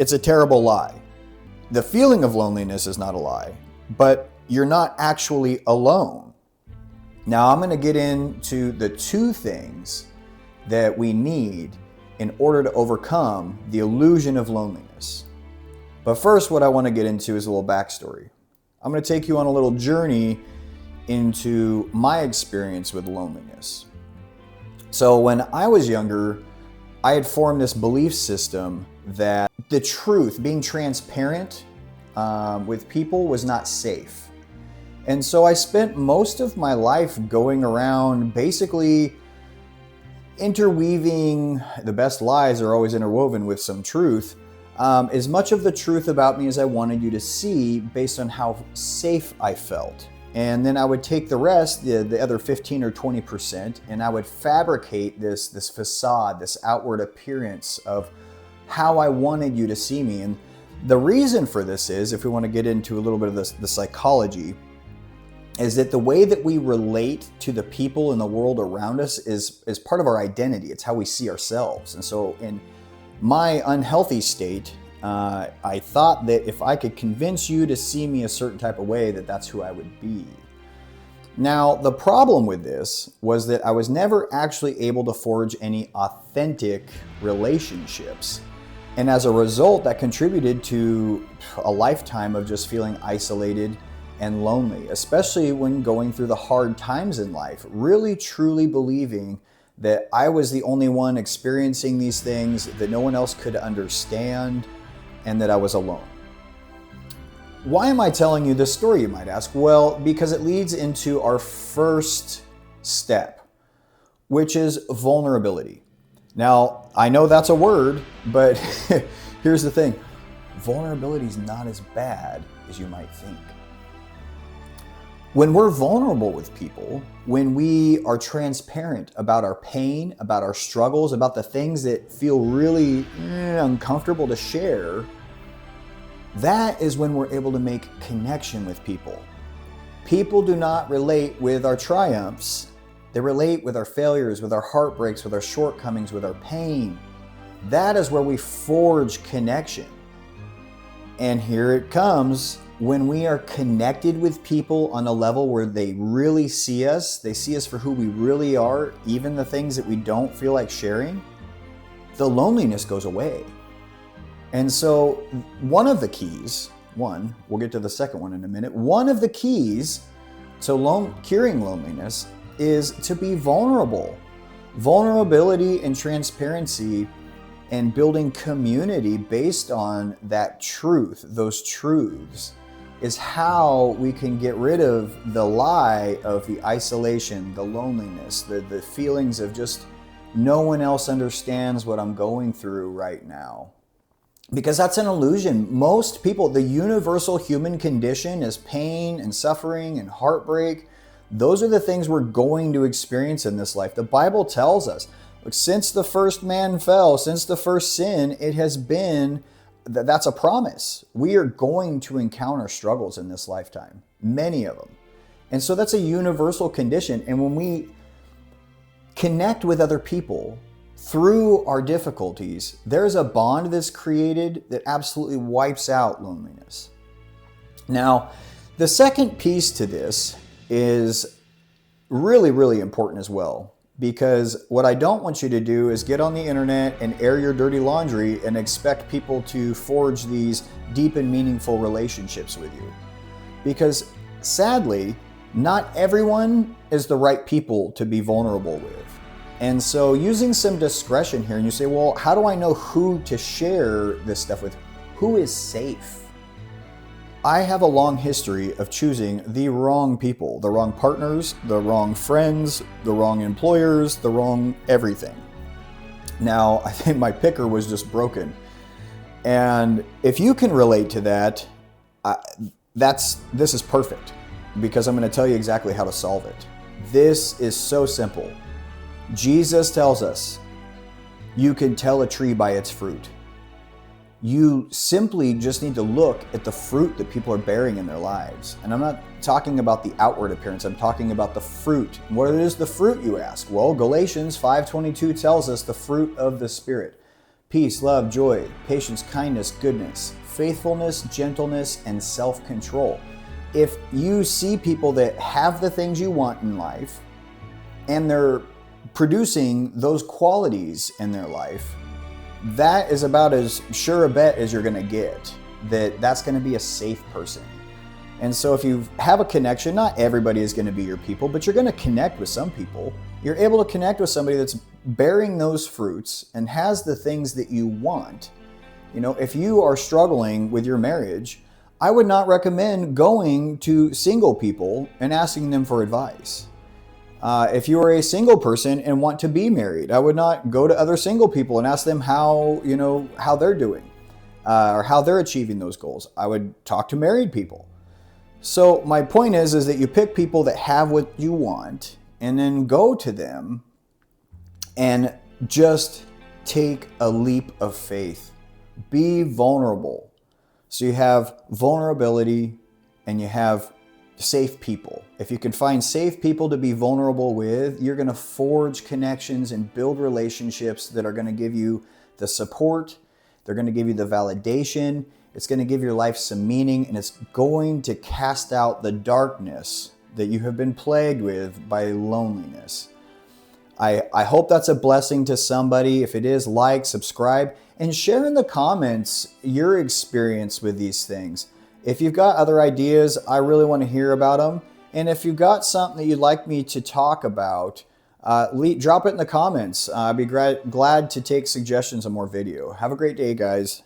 It's a terrible lie. The feeling of loneliness is not a lie, but you're not actually alone. Now, I'm going to get into the two things that we need in order to overcome the illusion of loneliness. But first, what I want to get into is a little backstory. I'm going to take you on a little journey into my experience with loneliness. So when I was younger, I had formed this belief system that the truth, being transparent with people, was not safe. And so I spent most of my life going around basically interweaving, the best lies are always interwoven with some truth, as much of the truth about me as I wanted you to see based on how safe I felt. And then I would take the rest, the other 15 or 20%, and I would fabricate this facade, this outward appearance of how I wanted you to see me. And the reason for this is, if we want to get into a little bit of the psychology, is that the way that we relate to the people in the world around us is part of our identity. It's how we see ourselves. And so in my unhealthy state, I thought that if I could convince you to see me a certain type of way, that's who I would be. Now, the problem with this was that I was never actually able to forge any authentic relationships. And as a result, that contributed to a lifetime of just feeling isolated and lonely, especially when going through the hard times in life, really truly believing that I was the only one experiencing these things, that no one else could understand, and that I was alone. Why am I telling you this story, you might ask? Well, because it leads into our first step, which is vulnerability. Now, I know that's a word, but here's the thing. Vulnerability is not as bad as you might think. When we're vulnerable with people, when we are transparent about our pain, about our struggles, about the things that feel really uncomfortable to share, that is when we're able to make connection with people. People do not relate with our triumphs. They relate with our failures, with our heartbreaks, with our shortcomings, with our pain. That is where we forge connection. And here it comes. When we are connected with people on a level where they really see us, they see us for who we really are, even the things that we don't feel like sharing, the loneliness goes away. And so one of the keys, we'll get to the second one in a minute, one of the keys to curing loneliness is to be vulnerable. Vulnerability and transparency and building community based on that truth, those truths, is how we can get rid of the lie of the isolation, the loneliness, the feelings of just no one else understands what I'm going through right now. Because that's an illusion. Most people, the universal human condition is pain and suffering and heartbreak. Those are the things we're going to experience in this life. The Bible tells us, look, since the first man fell, since the first sin, it has been that's a promise. We are going to encounter struggles in this lifetime, many of them. And so that's a universal condition. And when we connect with other people through our difficulties, there's a bond that's created that absolutely wipes out loneliness. Now, the second piece to this is really, really important as well. Because what I don't want you to do is get on the internet and air your dirty laundry and expect people to forge these deep and meaningful relationships with you. Because sadly, not everyone is the right people to be vulnerable with. And so using some discretion here, and you say, well, how do I know who to share this stuff with? Who is safe? I have a long history of choosing the wrong people, the wrong partners, the wrong friends, the wrong employers, the wrong everything. Now, I think my picker was just broken. And if you can relate to that, this is perfect, because I'm going to tell you exactly how to solve it. This is so simple. Jesus tells us, you can tell a tree by its fruit. You simply just need to look at the fruit that people are bearing in their lives. And I'm not talking about the outward appearance, I'm talking about the fruit. What is the fruit, you ask? Well, Galatians 5:22 tells us the fruit of the Spirit. peace, love, joy, patience, kindness, goodness, faithfulness, gentleness, and self-control. If you see people that have the things you want in life and they're producing those qualities in their life, that is about as sure a bet as you're going to get that that's going to be a safe person. And so if you have a connection, not everybody is going to be your people, but you're going to connect with some people. You're able to connect with somebody that's bearing those fruits and has the things that you want. You know, if you are struggling with your marriage, I would not recommend going to single people and asking them for advice. If you are a single person and want to be married, I would not go to other single people and ask them how they're doing or how they're achieving those goals. I would talk to married people. So my point is that you pick people that have what you want and then go to them and just take a leap of faith. Be vulnerable. So you have vulnerability and you have safe people. If you can find safe people to be vulnerable with, you're going to forge connections and build relationships that are going to give you the support. They're going to give you the validation. It's going to give your life some meaning, and it's going to cast out the darkness that you have been plagued with by loneliness. I hope that's a blessing to somebody. If it is, like, subscribe, and share in the comments your experience with these things. If you've got other ideas, I really want to hear about them. And if you've got something that you'd like me to talk about, drop it in the comments. I'd be glad to take suggestions on more video. Have a great day, guys.